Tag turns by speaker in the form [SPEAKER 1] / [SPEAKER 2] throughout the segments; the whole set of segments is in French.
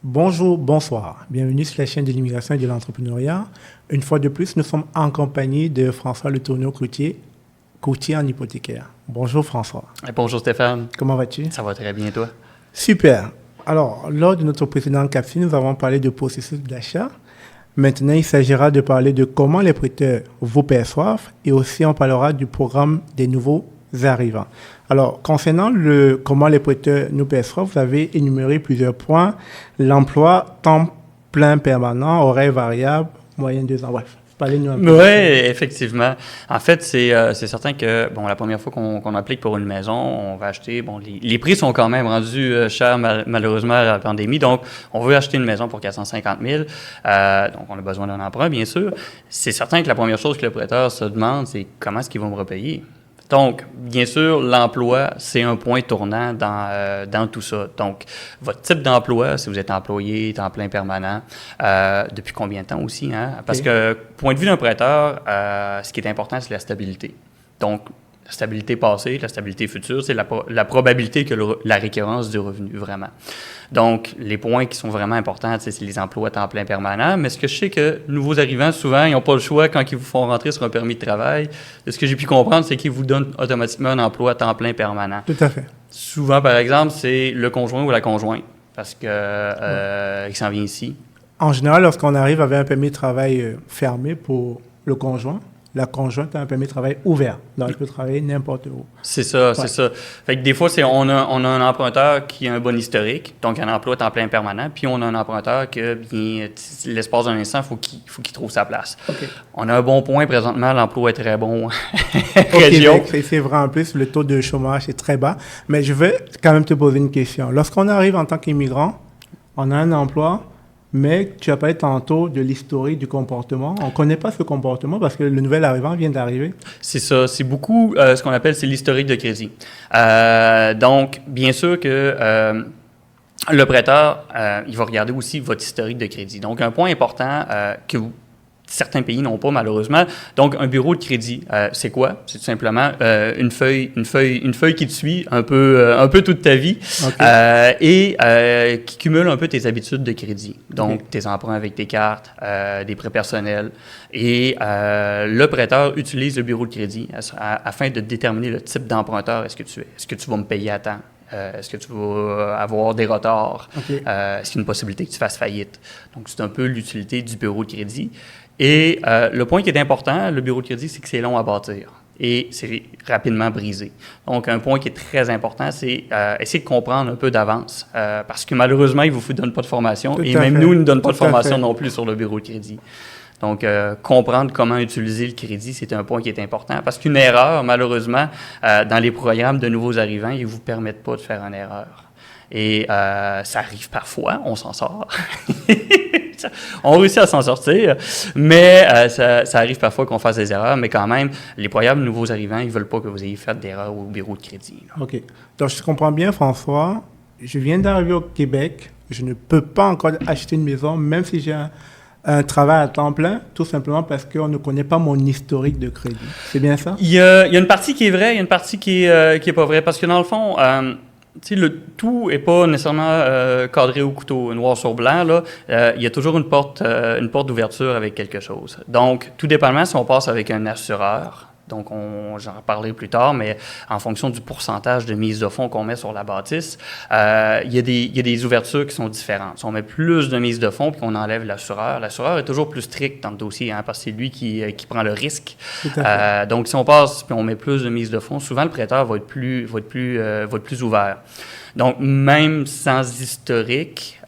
[SPEAKER 1] Bonjour, bonsoir. Bienvenue sur la chaîne de l'immigration et de l'entrepreneuriat. Une fois de plus, nous sommes en compagnie de François Le Tourneau-Courtier, courtier en hypothécaire. Bonjour François.
[SPEAKER 2] Bonjour Stéphane.
[SPEAKER 1] Comment vas-tu?
[SPEAKER 2] Ça va très bien, toi?
[SPEAKER 1] Super. Alors, lors de notre précédente capsule, nous avons parlé de processus d'achat. Maintenant, il s'agira de parler de comment les prêteurs vous perçoivent et aussi on parlera du programme des nouveaux arrivants. Alors, concernant comment les prêteurs nous perçoivent, vous avez énuméré plusieurs points. L'emploi, temps plein permanent, horaire variable, moyenne 2 ans. Bref, parlez-nous un peu.
[SPEAKER 2] Oui, effectivement. En fait, c'est certain que, la première fois qu'on applique pour une maison, on va acheter, les prix sont quand même rendus chers malheureusement à la pandémie, donc on veut acheter une maison pour 450 000, donc on a besoin d'un emprunt, bien sûr. C'est certain que la première chose que le prêteur se demande, c'est comment est-ce qu'ils vont me repayer? Donc, bien sûr, l'emploi, c'est un point tournant dans tout ça. Donc, votre type d'emploi, si vous êtes employé, temps plein permanent, depuis combien de temps aussi, hein? Parce que, point de vue d'un prêteur, ce qui est important, c'est la stabilité. Donc, la stabilité passée, la stabilité future, c'est la probabilité que la récurrence du revenu, vraiment. Donc, les points qui sont vraiment importants, c'est les emplois à temps plein permanent. Mais ce que je sais que nouveaux arrivants, souvent, ils n'ont pas le choix quand ils vous font rentrer sur un permis de travail. De ce que j'ai pu comprendre, c'est qu'ils vous donnent automatiquement un emploi à temps plein permanent.
[SPEAKER 1] Tout à fait.
[SPEAKER 2] Souvent, par exemple, c'est le conjoint ou la conjointe, parce que il s'en vient ici.
[SPEAKER 1] En général, lorsqu'on arrive avec un permis de travail fermé pour le conjoint, la conjointe a un permis de travail ouvert. Donc, elle peut travailler n'importe où.
[SPEAKER 2] C'est ça, c'est ça. Fait que des fois, on a un emprunteur qui a un bon historique, donc un emploi à temps plein permanent, puis on a un emprunteur que, l'espace d'un instant, il faut qu'il trouve sa place.
[SPEAKER 1] Okay.
[SPEAKER 2] On a un bon point présentement, l'emploi est très bon.
[SPEAKER 1] Québec, c'est vrai, en plus, le taux de chômage est très bas. Mais je vais quand même te poser une question. Lorsqu'on arrive en tant qu'immigrant, on a un emploi, mais tu as parlé tantôt de l'historique du comportement. On ne connaît pas ce comportement parce que le nouvel arrivant vient d'arriver.
[SPEAKER 2] C'est ça. C'est beaucoup ce qu'on appelle, c'est l'historique de crédit. Donc, bien sûr que le prêteur, il va regarder aussi votre historique de crédit. Donc, un point important que certains pays n'ont pas, malheureusement. Donc, un bureau de crédit, c'est quoi? C'est tout simplement une feuille qui te suit un peu toute ta vie, okay. Et qui cumule un peu tes habitudes de crédit. Donc, okay. Tes emprunts avec tes cartes, des prêts personnels. Et le prêteur utilise le bureau de crédit afin de déterminer le type d'emprunteur est-ce que tu es. Est-ce que tu vas me payer à temps? Est-ce que tu vas avoir des retards? Okay. Est-ce qu'il y a une possibilité que tu fasses faillite? Donc, c'est un peu l'utilité du bureau de crédit. Et le point qui est important, le bureau de crédit, c'est que c'est long à bâtir et c'est rapidement brisé. Donc, un point qui est très important, c'est essayer de comprendre un peu d'avance parce que malheureusement, ils ne vous donnent pas de formation et même nous, ils ne donnent pas de formation non plus sur le bureau de crédit. Donc, comprendre comment utiliser le crédit, c'est un point qui est important parce qu'une erreur, malheureusement, dans les programmes de nouveaux arrivants, ils ne vous permettent pas de faire une erreur. Et ça arrive parfois, on s'en sort. On réussit à s'en sortir, mais ça arrive parfois qu'on fasse des erreurs, mais quand même, les programmes de nouveaux arrivants, ils ne veulent pas que vous ayez fait d'erreurs au bureau de crédit. Là.
[SPEAKER 1] OK. Donc, je comprends bien, François. Je viens d'arriver au Québec. Je ne peux pas encore acheter une maison, même si j'ai un travail à temps plein, tout simplement parce qu'on ne connaît pas mon historique de crédit. C'est bien ça? Il
[SPEAKER 2] y a une partie qui est vraie, il y a une partie qui est pas vraie, parce que dans le fond... le tout n'est pas nécessairement cadré au couteau noir sur blanc. Là, il y a toujours une porte d'ouverture avec quelque chose. Donc, tout dépendamment si on passe avec un assureur, donc j'en reparlerai plus tard, mais en fonction du pourcentage de mise de fonds qu'on met sur la bâtisse, il y a des ouvertures qui sont différentes. Si on met plus de mise de fonds puis qu'on enlève l'assureur est toujours plus strict dans le dossier, hein, parce que c'est lui qui prend le risque. Donc, si on passe puis on met plus de mise de fonds, souvent le prêteur va être plus ouvert. Donc, même sans historique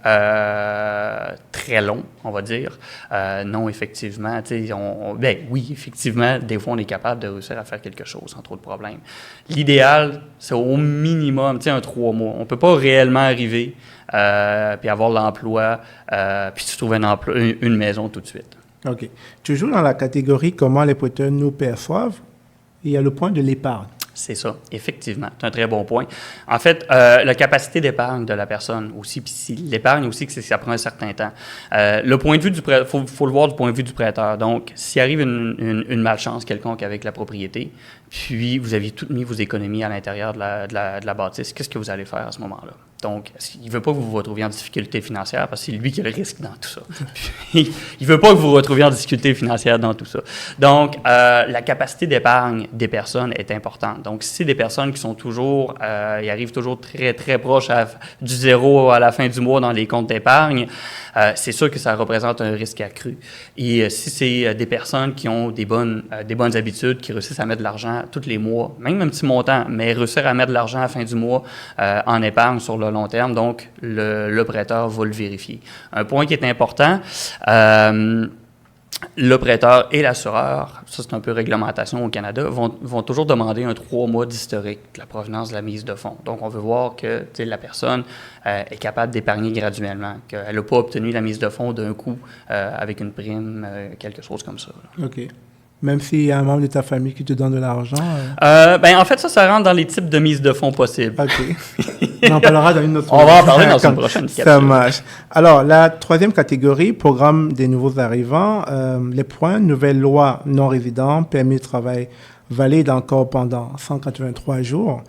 [SPEAKER 2] très long, on va dire, non, effectivement, oui, effectivement, des fois, on est capable de réussir à faire quelque chose sans trop de problèmes. L'idéal, c'est au minimum, un 3 mois. On ne peut pas réellement arriver puis avoir l'emploi puis se trouver une maison tout de suite.
[SPEAKER 1] OK. Toujours dans la catégorie comment les prêteurs nous perçoivent, il y a le point de l'épargne.
[SPEAKER 2] C'est ça, effectivement. C'est un très bon point. En fait, la capacité d'épargne de la personne aussi, puis l'épargne aussi, ça prend un certain temps. Le point de vue du prêteur, faut le voir du point de vue du prêteur. Donc, s'il arrive une malchance quelconque avec la propriété, puis vous avez tout mis vos économies à l'intérieur de la bâtisse, qu'est-ce que vous allez faire à ce moment-là? Donc, il ne veut pas que vous vous retrouviez en difficulté financière parce que c'est lui qui a le risque dans tout ça. Puis, il ne veut pas que vous vous retrouviez en difficulté financière dans tout ça. Donc, la capacité d'épargne des personnes est importante. Donc, si c'est des personnes qui sont toujours, ils arrivent toujours très, très proches du zéro à la fin du mois dans les comptes d'épargne, c'est sûr que ça représente un risque accru. Et si c'est des personnes qui ont des bonnes habitudes, qui réussissent à mettre de l'argent tous les mois, même un petit montant, mais réussir à mettre de l'argent à la fin du mois en épargne sur le long terme, donc le prêteur va le vérifier. Un point qui est important, le prêteur et l'assureur, ça c'est un peu réglementation au Canada, vont toujours demander un 3 mois d'historique de la provenance de la mise de fonds. Donc, on veut voir que la personne est capable d'épargner graduellement, qu'elle n'a pas obtenu la mise de fonds d'un coup avec une prime, quelque chose comme ça. Là.
[SPEAKER 1] OK. Même s'il y a un membre de ta famille qui te donne de l'argent?
[SPEAKER 2] En fait, ça rentre dans les types de mise de fonds possibles.
[SPEAKER 1] OK. On en parlera dans une autre...
[SPEAKER 2] On va en parler dans une prochaine capsule.
[SPEAKER 1] Ça marche. Alors, la troisième catégorie, programme des nouveaux arrivants, les points, nouvelle loi non-résident, permis de travail valide encore pendant 183 jours,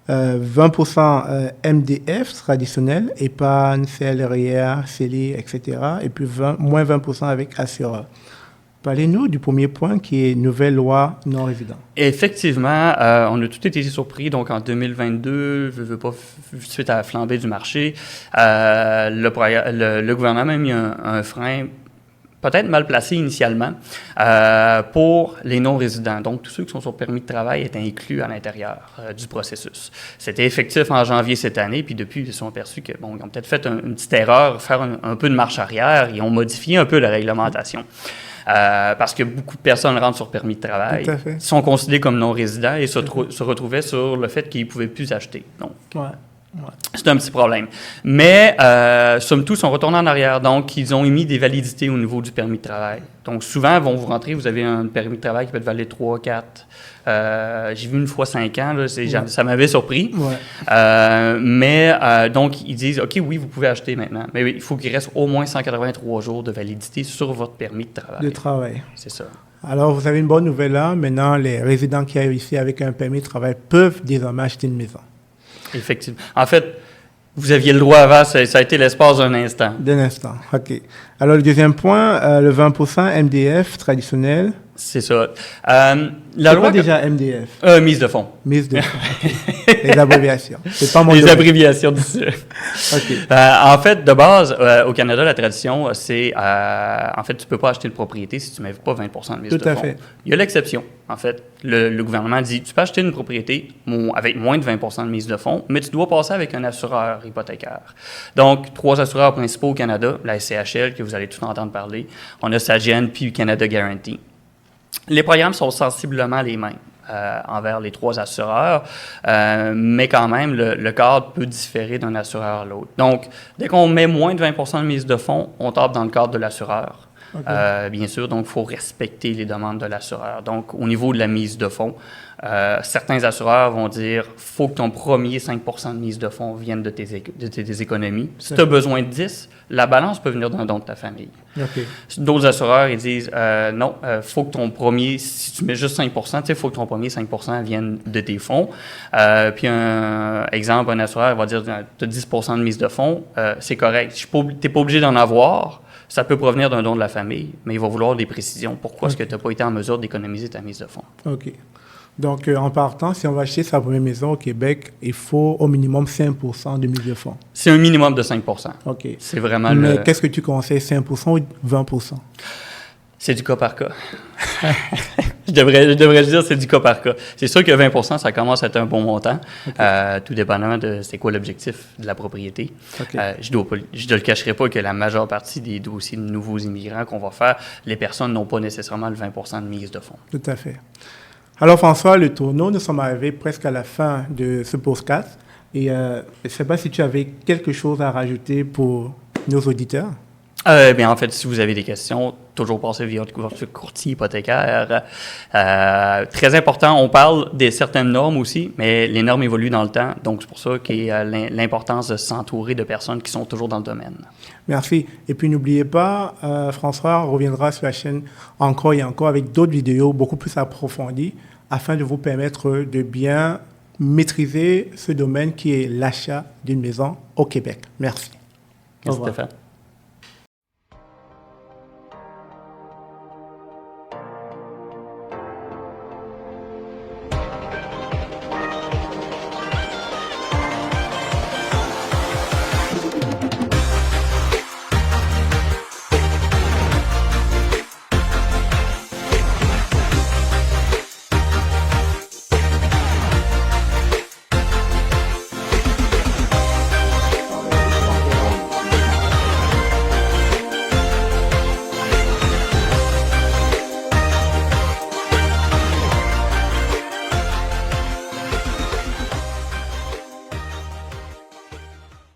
[SPEAKER 1] 20% MDF traditionnel, épargne, CLRIR, CELI, etc. Et puis moins 20% avec assureur. Parlez-nous du premier point qui est nouvelle loi non-résident.
[SPEAKER 2] Effectivement, on a tout été surpris. Donc, en 2022, je ne veux pas, suite à la flambée du marché, le gouvernement a mis un frein peut-être mal placé initialement pour les non-résidents. Donc, tous ceux qui sont sur permis de travail étaient inclus à l'intérieur du processus. C'était effectif en janvier cette année, puis depuis, ils se sont aperçus que, ils ont peut-être fait une petite erreur, faire un peu de marche arrière, et ont modifié un peu la réglementation. Parce que beaucoup de personnes rentrent sur permis de travail, sont considérés comme non-résidents et se retrouvaient sur le fait qu'ils ne pouvaient plus acheter. Donc, c'est un petit problème. Mais, somme toute, sont retournés en arrière. Donc, ils ont émis des validités au niveau du permis de travail. Donc, souvent, vous rentrez, vous avez un permis de travail qui peut être valide 3, 4. J'ai vu une fois 5 ans, là, ça m'avait surpris. Donc, ils disent, OK, oui, vous pouvez acheter maintenant. Mais oui, il faut qu'il reste au moins 183 jours de validité sur votre permis de travail.
[SPEAKER 1] De travail.
[SPEAKER 2] C'est ça.
[SPEAKER 1] Alors, vous avez une bonne nouvelle là. Maintenant, les résidents qui arrivent ici avec un permis de travail peuvent désormais acheter une maison.
[SPEAKER 2] Effectivement. En fait, vous aviez le droit avant, ça a été l'espace d'un instant.
[SPEAKER 1] D'un instant, OK. Alors, le deuxième point, le 20% MDF traditionnel.
[SPEAKER 2] C'est ça.
[SPEAKER 1] La loi déjà MDF?
[SPEAKER 2] Mise de fonds.
[SPEAKER 1] Mise de fonds, OK. Les abréviations. C'est pas mon
[SPEAKER 2] Les
[SPEAKER 1] domaine.
[SPEAKER 2] abréviations d'ici. OK. En fait, de base, au Canada, la tradition, c'est... en fait, tu ne peux pas acheter une propriété si tu ne mets pas 20% de mise de fonds.
[SPEAKER 1] Tout à fait.
[SPEAKER 2] Il y a l'exception. En fait, le gouvernement dit, tu peux acheter une propriété avec moins de 20% de mise de fonds, mais tu dois passer avec un assureur hypothécaire. Donc, 3 assureurs principaux au Canada, la SCHL, que vous allez tout entendre parler. On a Sagen, puis Canada Guarantee. Les programmes sont sensiblement les mêmes envers les 3 assureurs, mais quand même, le cadre peut différer d'un assureur à l'autre. Donc, dès qu'on met moins de 20% de mise de fonds, on tape dans le cadre de l'assureur. Okay. Bien sûr, donc il faut respecter les demandes de l'assureur. Donc, au niveau de la mise de fonds, certains assureurs vont dire « faut que ton premier 5% de mise de fonds vienne de tes économies. Si tu as besoin de 10, la balance peut venir d'un don de ta famille. Okay. » D'autres assureurs, ils disent « non, faut que ton premier, si tu mets juste 5%, il faut que ton premier 5% vienne de tes fonds. » Puis, un exemple, un assureur va dire « tu as 10% de mise de fonds, c'est correct. Tu n'es pas obligé d'en avoir. » Ça peut provenir d'un don de la famille, mais il va vouloir des précisions. Pourquoi est-ce que tu n'as pas été en mesure d'économiser ta mise de fonds?
[SPEAKER 1] OK. Donc, en partant, si on va acheter sa première maison au Québec, il faut au minimum 5% de mise de fonds.
[SPEAKER 2] C'est un minimum de 5%.
[SPEAKER 1] OK.
[SPEAKER 2] C'est vraiment
[SPEAKER 1] mais qu'est-ce que tu conseilles, 5% ou 20%?
[SPEAKER 2] C'est du cas par cas. je devrais dire c'est du cas par cas. C'est sûr que 20%, ça commence à être un bon montant, okay. Tout dépendamment de c'est quoi l'objectif de la propriété. Okay. Je ne le cacherai pas que la majeure partie des dossiers de nouveaux immigrants qu'on va faire, les personnes n'ont pas nécessairement le 20% de mise de fonds.
[SPEAKER 1] Tout à fait. Alors François Le Tourneau, nous sommes arrivés presque à la fin de ce podcast. Et je ne sais pas si tu avais quelque chose à rajouter pour nos auditeurs.
[SPEAKER 2] Bien, en fait, si vous avez des questions, toujours passer via votre courtier hypothécaire. Très important, on parle des certaines normes aussi, mais les normes évoluent dans le temps. Donc, c'est pour ça qu'il y a l'importance de s'entourer de personnes qui sont toujours dans le domaine.
[SPEAKER 1] Merci. Et puis, n'oubliez pas, François reviendra sur la chaîne encore et encore avec d'autres vidéos beaucoup plus approfondies afin de vous permettre de bien maîtriser ce domaine qui est l'achat d'une maison au Québec. Merci.
[SPEAKER 2] Merci Stéphane.